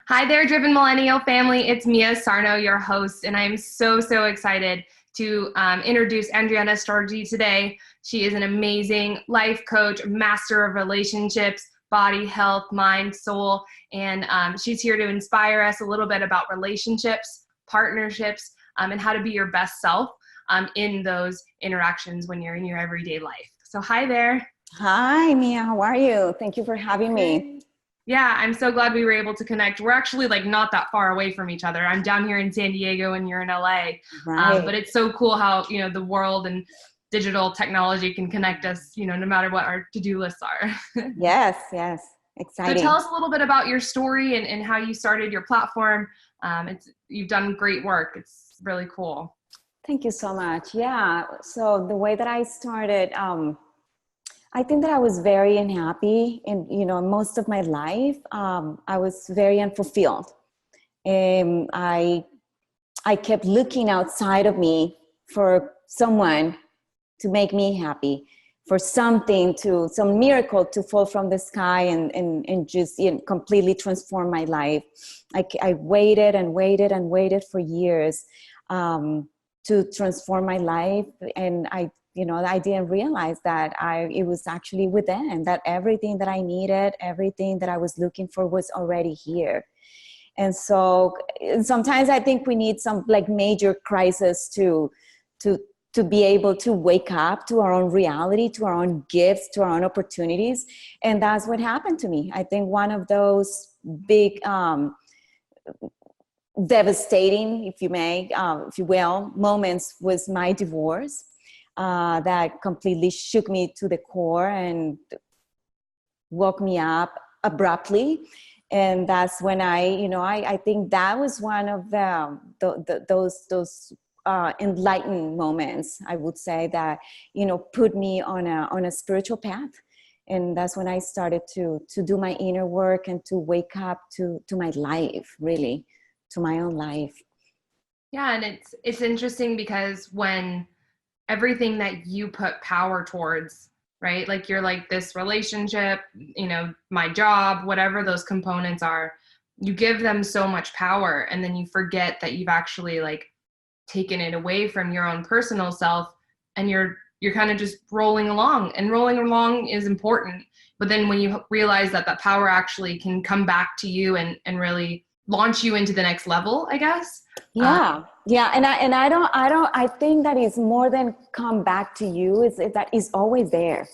Hi there, Driven Millennial family. It's Mia Sarno, your host, and I'm so excited to introduce Andriana Storgi today. She is an amazing life coach, master of relationships, body, health, mind, soul, and she's here to inspire us a little bit about relationships, partnerships, and how to be your best self in those interactions when you're in your everyday life. So hi there. Hi, Mia. How are you? Thank you for having me. Yeah, I'm so glad we were able to connect. We're actually like not that far away from each other. I'm down here in San Diego and you're in LA. Right. But it's so cool how, the world and digital technology can connect us, no matter what our to-do lists are. Yes. So tell Exciting. us a little bit about your story and how you started your platform. You've done great work. It's really cool. Thank you so much. Yeah. So the way that I started, I think that I was very unhappy in, most of my life. I was very unfulfilled. I kept looking outside of me for someone to make me happy, for some miracle to fall from the sky and just completely transform my life. I waited and waited for years to transform my life. And I didn't realize that it was actually within, that everything that I needed, everything that I was looking for was already here. And so sometimes I think we need some like major crisis to be able to wake up to our own reality, to our own gifts, to our own opportunities. And that's what happened to me. I think one of those big, devastating, if you will, moments was my divorce. That completely shook me to the core and woke me up abruptly. And that's when I think that was one of those enlightened moments, I would say, that put me on a spiritual path. And that's when I started to do my inner work and to wake up to my life, really, to my own life. Yeah, and it's interesting because when everything that you put power towards, right? Like you're like this relationship, my job, whatever those components are, you give them so much power and then you forget that you've actually like taken it away from your own personal self and you're kind of just rolling along, and rolling along is important. But then when you realize that that power actually can come back to you and really launch you into the next level, I guess. Yeah. I think that is more than come back to you. That is always there.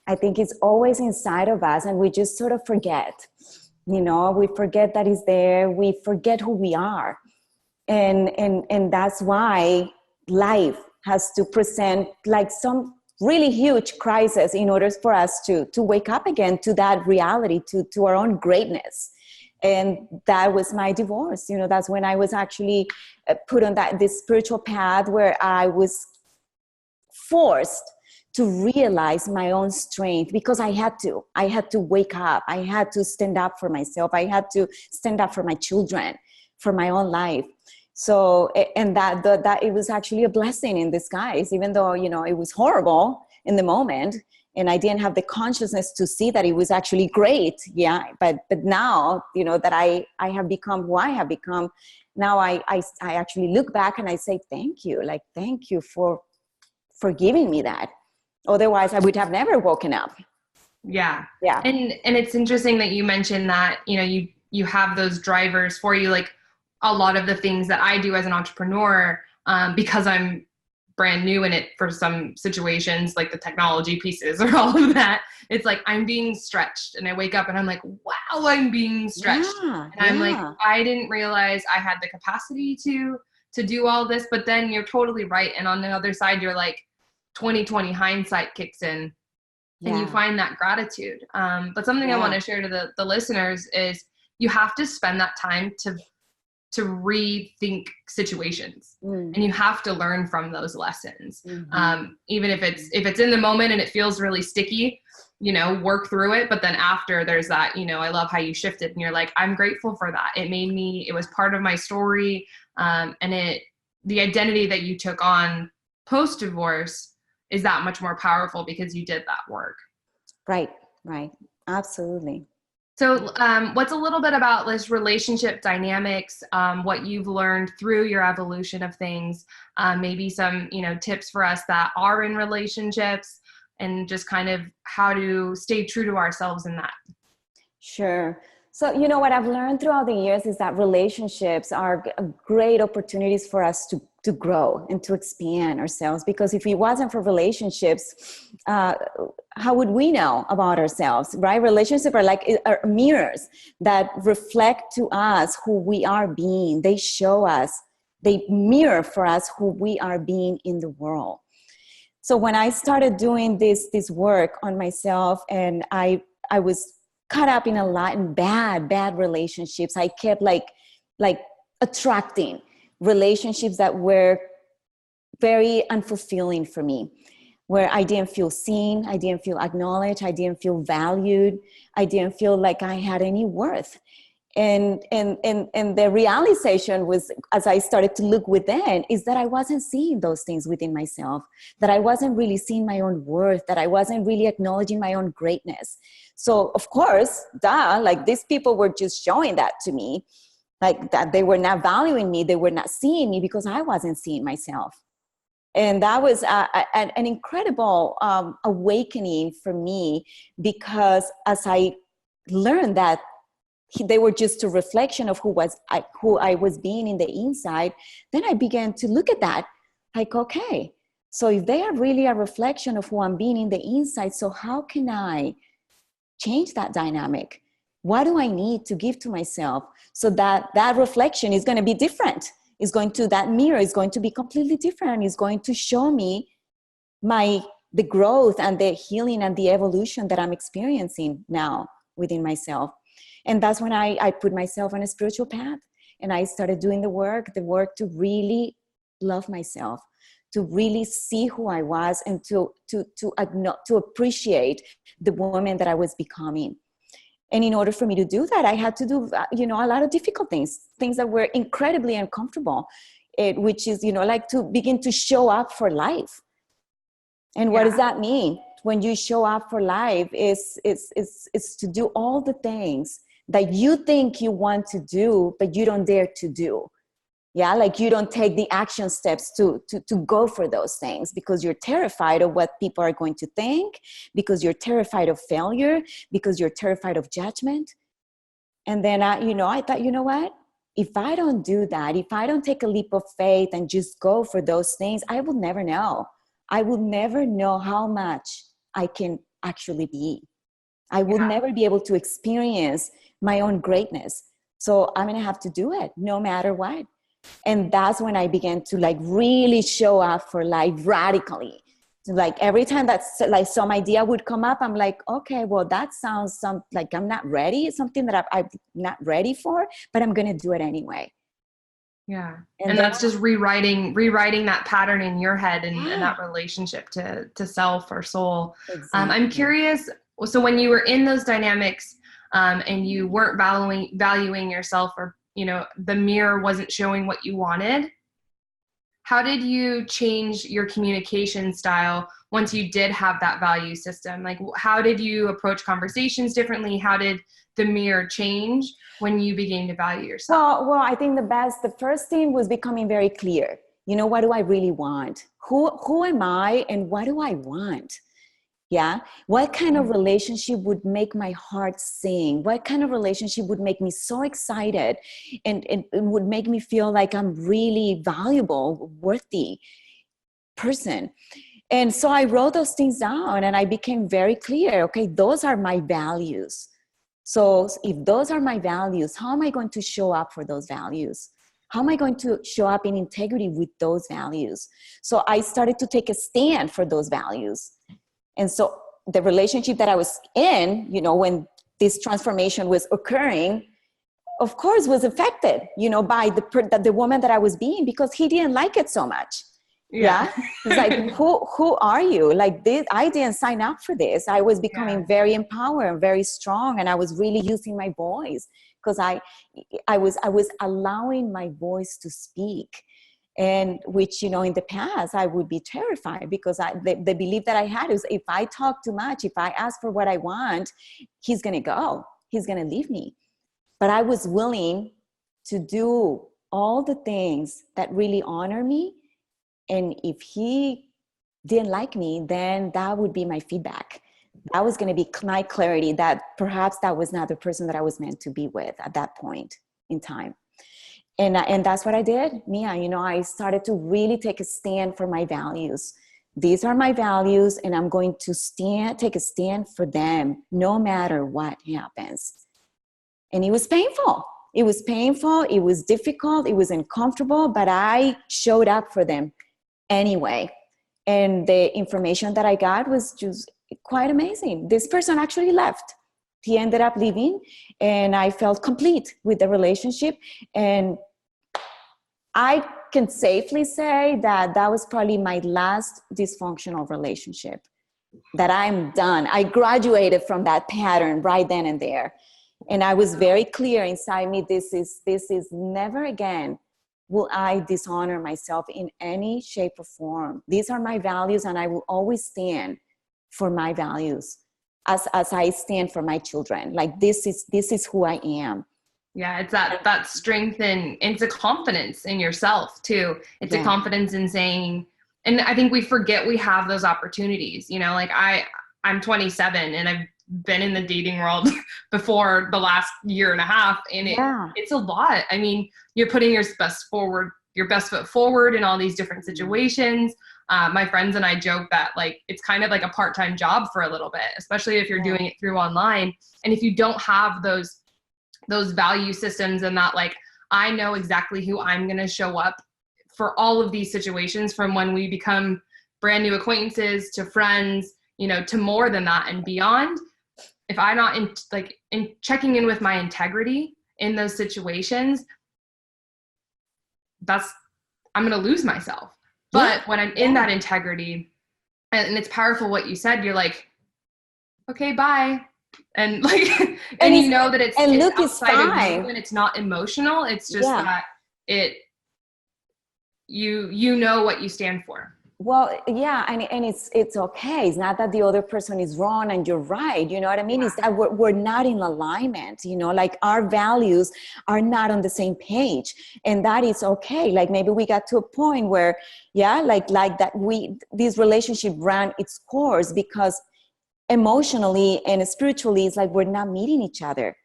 I think it's always inside of us, and we just sort of forget. We forget that it's there. We forget who we are, and that's why life has to present like some really huge crisis in order for us to wake up again to that reality, to our own greatness. And that was my divorce. That's when I was actually put on this spiritual path where I was forced to realize my own strength, because I had to wake up. I had to stand up for myself. I had to stand up for my children, for my own life. So, and that it was actually a blessing in disguise, even though, it was horrible in the moment. And I didn't have the consciousness to see that it was actually great. Yeah. But now, that I have become who I have become, now I actually look back and I say, thank you. Like, thank you for giving me that. Otherwise I would have never woken up. Yeah. Yeah. And it's interesting that you mentioned that, you have those drivers for you. Like a lot of the things that I do as an entrepreneur, because I'm brand new in it for some situations, like the technology pieces or all of that, it's like I'm being stretched, and I wake up and I'm like, wow, I'm being stretched. Yeah. And I'm like, I didn't realize I had the capacity to do all this. But then you're totally right. And on the other side, you're like 2020 hindsight kicks in, and you Yeah. find that gratitude. But something I want Yeah. to share to the listeners is you have to spend that time to rethink situations, and you have to learn from those lessons. Even if it's in the moment and it feels really sticky, work through it. But then after, there's that, I love how you shifted and you're like, I'm grateful for that. It was part of my story. And the identity that you took on post divorce is that much more powerful because you did that work. Right. Absolutely. So, what's a little bit about this relationship dynamics, what you've learned through your evolution of things, maybe some, tips for us that are in relationships and just kind of how to stay true to ourselves in that. Sure. So, what I've learned throughout the years is that relationships are great opportunities for us to grow and to expand ourselves. Because if it wasn't for relationships, how would we know about ourselves, right? Relationships are like are mirrors that reflect to us who we are being. They show us, they mirror for us who we are being in the world. So when I started doing this work on myself, and I was caught up in a lot in bad relationships. I kept like attracting relationships that were very unfulfilling for me, where I didn't feel seen, I didn't feel acknowledged, I didn't feel valued, I didn't feel like I had any worth. And the realization was, as I started to look within, is that I wasn't seeing those things within myself, that I wasn't really seeing my own worth, that I wasn't really acknowledging my own greatness. So of course, like these people were just showing that to me, like that they were not valuing me, they were not seeing me because I wasn't seeing myself. And that was an incredible awakening for me, because as I learned that they were just a reflection of who I was being in the inside, then I began to look at that like, okay, so if they are really a reflection of who I'm being in the inside, so how can I change that dynamic? What do I need to give to myself so that that reflection is going to be different? That mirror is going to be completely different. It's going to show me the growth and the healing and the evolution that I'm experiencing now within myself. And that's when I put myself on a spiritual path, and I started doing the work to really love myself, to really see who I was, and to appreciate the woman that I was becoming. And in order for me to do that, I had to do, a lot of difficult things that were incredibly uncomfortable, which is, like to begin to show up for life. And what does that mean? When you show up for life is to do all the things that you think you want to do, but you don't dare to do. Yeah, like you don't take the action steps to go for those things because you're terrified of what people are going to think, because you're terrified of failure, because you're terrified of judgment. And then, I thought, you know what? If I don't do that, if I don't take a leap of faith and just go for those things, I will never know. I will never know how much I can actually be. I will never be able to experience my own greatness. So I'm going to have to do it no matter what. And that's when I began to really show up for life radically. So every time that some idea would come up, I'm like, okay, well, that sounds like I'm not ready. It's something that I'm not ready for, but I'm going to do it anyway. Yeah. And that's just rewriting that pattern in your head and that relationship to self or soul. Exactly. I'm curious. So when you were in those dynamics and you weren't valuing yourself, or, the mirror wasn't showing what you wanted, how did you change your communication style once you did have that value system? Like, how did you approach conversations differently? How did the mirror change when you began to value yourself? Well, I think the first thing was becoming very clear. What do I really want? Who am I and what do I want? Yeah. What kind of relationship would make my heart sing? What kind of relationship would make me so excited and would make me feel like I'm really valuable, worthy person? And so I wrote those things down and I became very clear. Okay, those are my values. So if those are my values, how am I going to show up for those values? How am I going to show up in integrity with those values? So I started to take a stand for those values. And so the relationship that I was in, when this transformation was occurring, of course, was affected, by the woman that I was being, because he didn't like it so much. Yeah. It's like, who are you? Like this, I didn't sign up for this. I was becoming very empowered and very strong. And I was really using my voice because I was allowing my voice to speak. And which, in the past, I would be terrified because the belief that I had is if I talk too much, if I ask for what I want, he's going to go. he's going to leave me. But I was willing to do all the things that really honor me. And if he didn't like me, then that would be my feedback. That was going to be my clarity that perhaps that was not the person that I was meant to be with at that point in time. And that's what I did, Mia. I started to really take a stand for my values. These are my values, and I'm going to take a stand for them no matter what happens. And it was painful. It was painful. It was difficult. It was uncomfortable, but I showed up for them anyway. And the information that I got was just quite amazing. This person actually left. He ended up leaving, and I felt complete with the relationship. And I can safely say that that was probably my last dysfunctional relationship, that I'm done. I graduated from that pattern right then and there. And I was very clear inside me, this is never again will I dishonor myself in any shape or form. These are my values, and I will always stand for my values as I stand for my children. Like this is who I am. Yeah, it's that strength, and it's a confidence in yourself too. It's a confidence in saying, and I think we forget we have those opportunities. Like I'm 27 and I've been in the dating world before the last year and a half, and it's a lot. I mean, you're putting your best foot forward in all these different situations. My friends and I joke that like it's kind of like a part-time job for a little bit, especially if you're doing it through online. And if you don't have those value systems, and that like I know exactly who I'm going to show up for all of these situations, from when we become brand new acquaintances to friends, to more than that and beyond. If I'm not in checking in with my integrity in those situations, I'm going to lose myself. But when I'm in that integrity, and it's powerful what you said, you're like, okay, bye. And like, and you know that it's outside of you, and it's not emotional. It's just that you know what you stand for. Well, yeah, and it's okay. It's not that the other person is wrong and you're right. You know what I mean? It's that we're not in alignment. Like our values are not on the same page, and that is okay. Like maybe we got to a point where, like that this relationship ran its course because emotionally and spiritually, it's like we're not meeting each other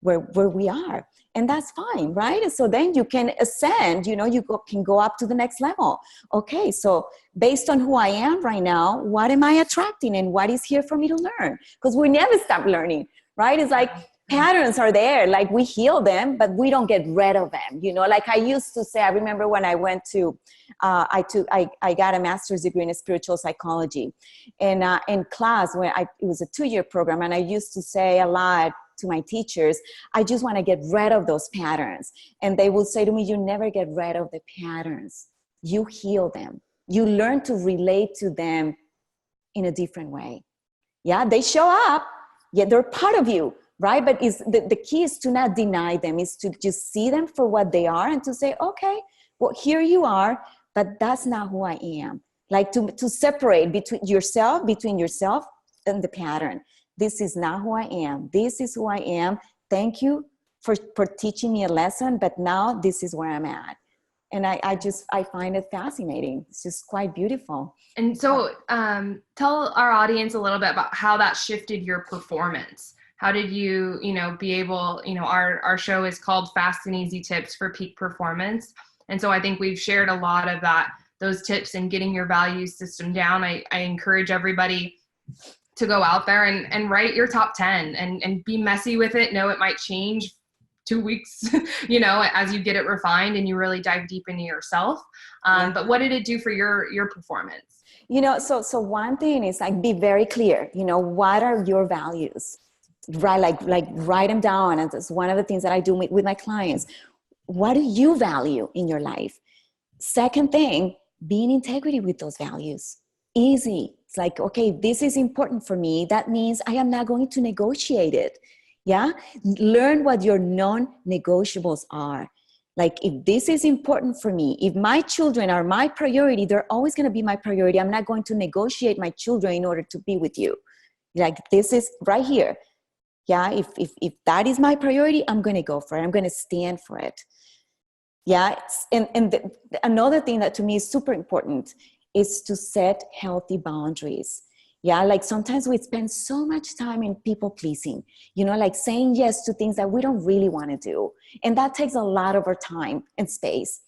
where we are. And that's fine, right? And so then you can ascend, can go up to the next level. Okay, so based on who I am right now, what am I attracting and what is here for me to learn? Because we never stop learning, right? It's like patterns are there, like we heal them, but we don't get rid of them. Like I used to say, I remember when I went to, I got a master's degree in spiritual psychology. And in class, it was a 2-year program, and I used to say a lot to my teachers, I just want to get rid of those patterns. And they would say to me, you never get rid of the patterns. You heal them. You learn to relate to them in a different way. Yeah, they show up. Yeah, they're part of you, right? But the key is to not deny them, is to just see them for what they are and to say, okay, well, here you are, but that's not who I am. Like to separate between yourself and the pattern. This is not who I am. This is who I am. Thank you for teaching me a lesson, but now this is where I'm at. And I find it fascinating. It's just quite beautiful. And so tell our audience a little bit about how that shifted your performance. How did you, be able, our show is called Fast and Easy Tips for Peak Performance. And so I think we've shared a lot of those tips in getting your value system down. I encourage everybody to go out there and write your top 10 and be messy with it. Know it might change 2 weeks, as you get it refined and you really dive deep into yourself. But what did it do for your performance? So one thing is like, be very clear, what are your values, right? Like write them down. And that's one of the things that I do with my clients. What do you value in your life? Second thing, be in integrity with those values. Easy. It's like, okay, this is important for me. That means I am not going to negotiate it. Yeah. Learn what your non-negotiables are. Like, if this is important for me, if my children are my priority, they're always going to be my priority. I'm not going to negotiate my children in order to be with you. Like, this is right here. Yeah, if that is my priority, I'm going to go for it. I'm going to stand for it. Yeah, another thing that to me is super important is to set healthy boundaries. Yeah, like sometimes we spend so much time in people pleasing, like saying yes to things that we don't really want to do. And that takes a lot of our time and space.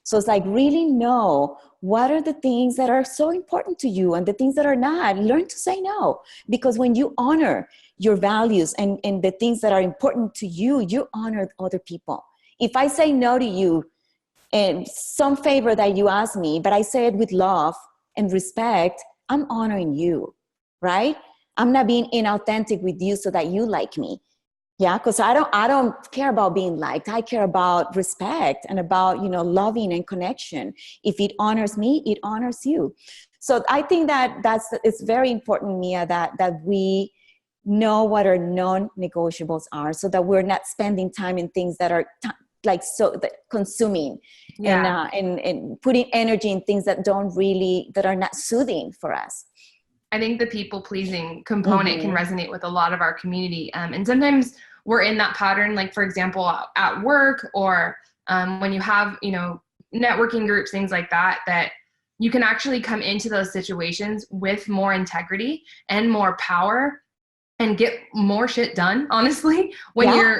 So it's like really know what are the things that are so important to you and the things that are not. Learn to say no. Because when you honor your values and the things that are important to you, you honor other people. If I say no to you and some favor that you ask me, but I say it with love and respect, I'm honoring you, right? I'm not being inauthentic with you so that you like me. Yeah, because I don't care about being liked. I care about respect and about, loving and connection. If it honors me, it honors you. So I think it's very important, Mia, that we know what our non-negotiables are, so that we're not spending time in things that are consuming Yeah. and putting energy in things that are not soothing for us. I think the people pleasing component can Mm-hmm. resonate with a lot of our community. And sometimes we're in that pattern, like, for example, at work or when you have, networking groups, things like that, that you can actually come into those situations with more integrity and more power and get more shit done, honestly, when Yeah.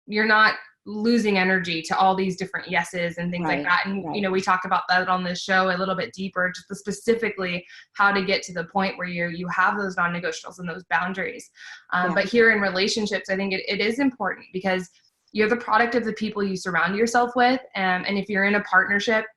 you're not losing energy to all these different yeses and things like Right. that. And, Right. we talk about that on this show a little bit deeper, just specifically how to get to the point where you have those non-negotiables and those boundaries. Yeah. But here in relationships, I think it is important because you're the product of the people you surround yourself with. And if you're in a partnership,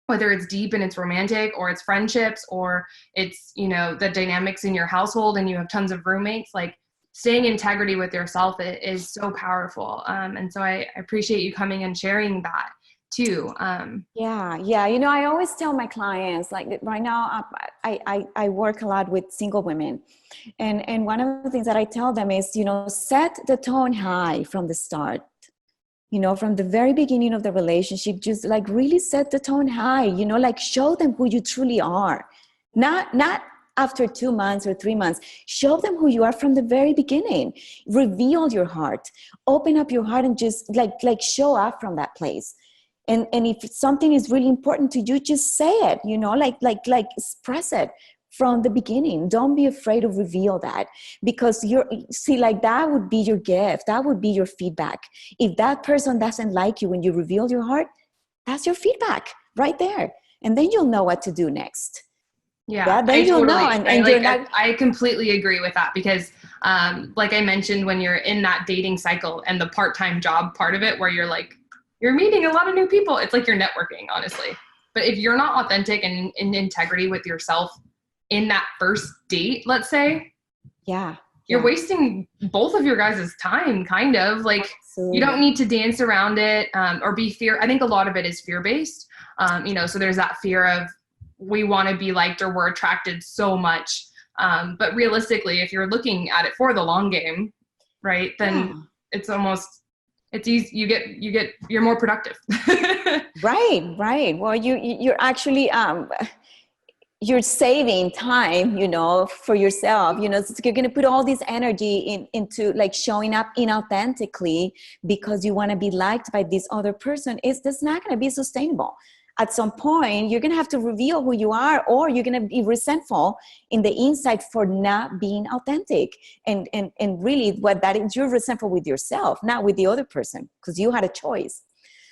whether it's deep and it's romantic or it's friendships or it's, the dynamics in your household and you have tons of roommates, like, staying integrity with yourself is so powerful. And so I appreciate you coming and sharing that too. Yeah. I always tell my clients, like right now, I work a lot with single women. And one of the things that I tell them is, set the tone high from the start. From the very beginning of the relationship, just like really set the tone high, like show them who you truly are. Not after 2 months or 3 months. Show them who you are from the very beginning. Reveal your heart. Open up your heart and just like show up from that place. And if something is really important to you, just say it, like express it from the beginning. Don't be afraid to reveal that, because that would be your gift. That would be your feedback. If that person doesn't like you when you reveal your heart, that's your feedback right there. And then you'll know what to do next. Yeah, Then you'll know. And you're not. I completely agree with that because, like I mentioned, when you're in that dating cycle and the part-time job part of it, where you're meeting a lot of new people, it's like you're networking, honestly. But if you're not authentic and in integrity with yourself in that first date, let's say, you're wasting both of your guys' time, kind of. Like, you don't need to dance around it or be I think a lot of it is fear-based. So there's that fear of, we want to be liked or we're attracted so much. But realistically, if you're looking at it for the long game, right, then it's easy. You're more productive. Right. Well, you're actually, you're saving time, for yourself, so you're going to put all this energy into like showing up inauthentically because you want to be liked by this other person. That's not going to be sustainable. At some point, you're going to have to reveal who you are, or you're going to be resentful in the inside for not being authentic. And really what that is, you're resentful with yourself, not with the other person, because you had a choice.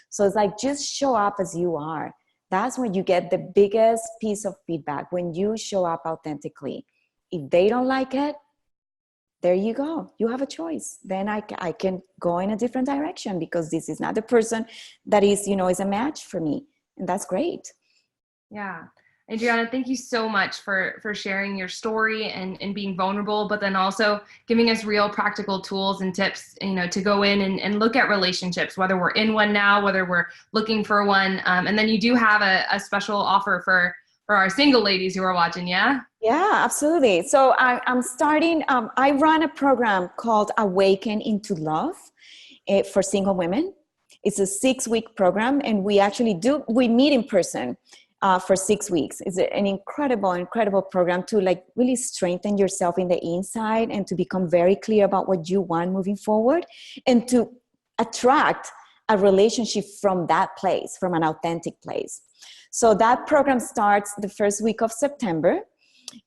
So it's like, just show up as you are. That's when you get the biggest piece of feedback, when you show up authentically. If they don't like it, there you go. You have a choice. Then I can go in a different direction, because this is not the person that is a match for me. And that's great. Yeah. Adriana, thank you so much for sharing your story and being vulnerable, but then also giving us real practical tools and tips, to go in and look at relationships, whether we're in one now, whether we're looking for one. And then you do have a special offer for our single ladies who are watching. Yeah. Yeah, absolutely. So I'm starting, I run a program called Awaken into Love for single women. It's a 6-week program, and we meet in person for 6 weeks. It's an incredible program to like really strengthen yourself in the inside and to become very clear about what you want moving forward and to attract a relationship from that place, from an authentic place. So that program starts the first week of September.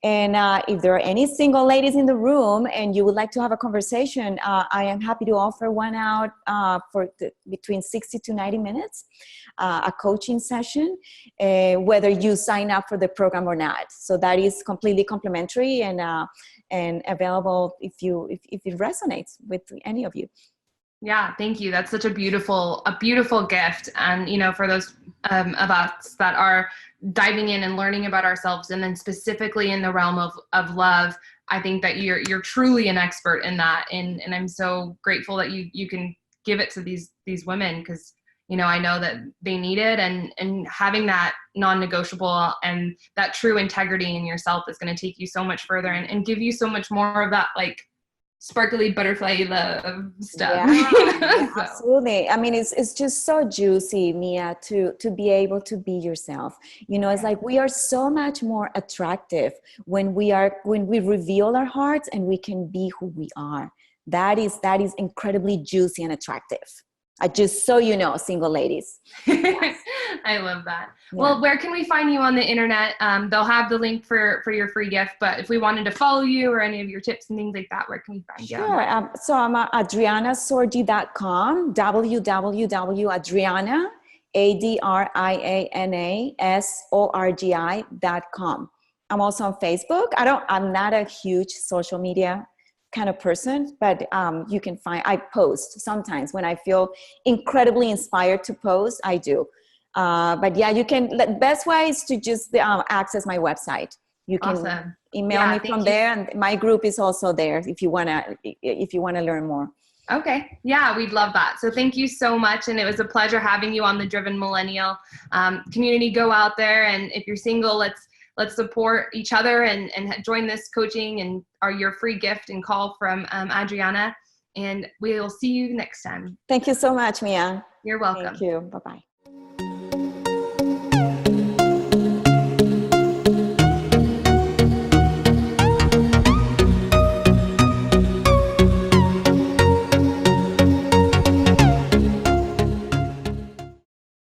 And if there are any single ladies in the room and you would like to have a conversation, I am happy to offer one out between 60 to 90 minutes, a coaching session, whether you sign up for the program or not. So that is completely complimentary and available if it resonates with any of you. Yeah, thank you. That's such a beautiful gift. And, you know, for those of us that are diving in and learning about ourselves, and then specifically in the realm of love, I think that you're truly an expert in that. And I'm so grateful that you can give it to these women, because, you know, I know that they need it, and having that non-negotiable and that true integrity in yourself is going to take you so much further and give you so much more of that, like, sparkly butterfly love stuff. Yeah, You know? yeah, absolutely. I mean, it's just so juicy, Mia, to be able to be yourself. You know, it's like we are so much more attractive when we reveal our hearts and we can be who we are. That is incredibly juicy and attractive. Just so you know, single ladies. Yes. I love that. Yeah. Well, where can we find you on the internet? They'll have the link for your free gift, but if we wanted to follow you or any of your tips and things like that, where can we find you? Sure. So I'm at adrianasorgi.com, www.adriana, ADRIANASORGI.com. I'm also on Facebook. I'm not a huge social media kind of person, but you can find, I post sometimes when I feel incredibly inspired to post, I do. But yeah, you can, the best way is to just access my website. You can email me from there, and my group is also there if you wanna learn more. Okay. Yeah, we'd love that. So thank you so much. And it was a pleasure having you on the Driven Millennial community. Go out there, and if you're single, let's support each other and join this coaching and your free gift and call from Adriana. And we'll see you next time. Thank you so much, Mia. You're welcome. Thank you. Bye-bye.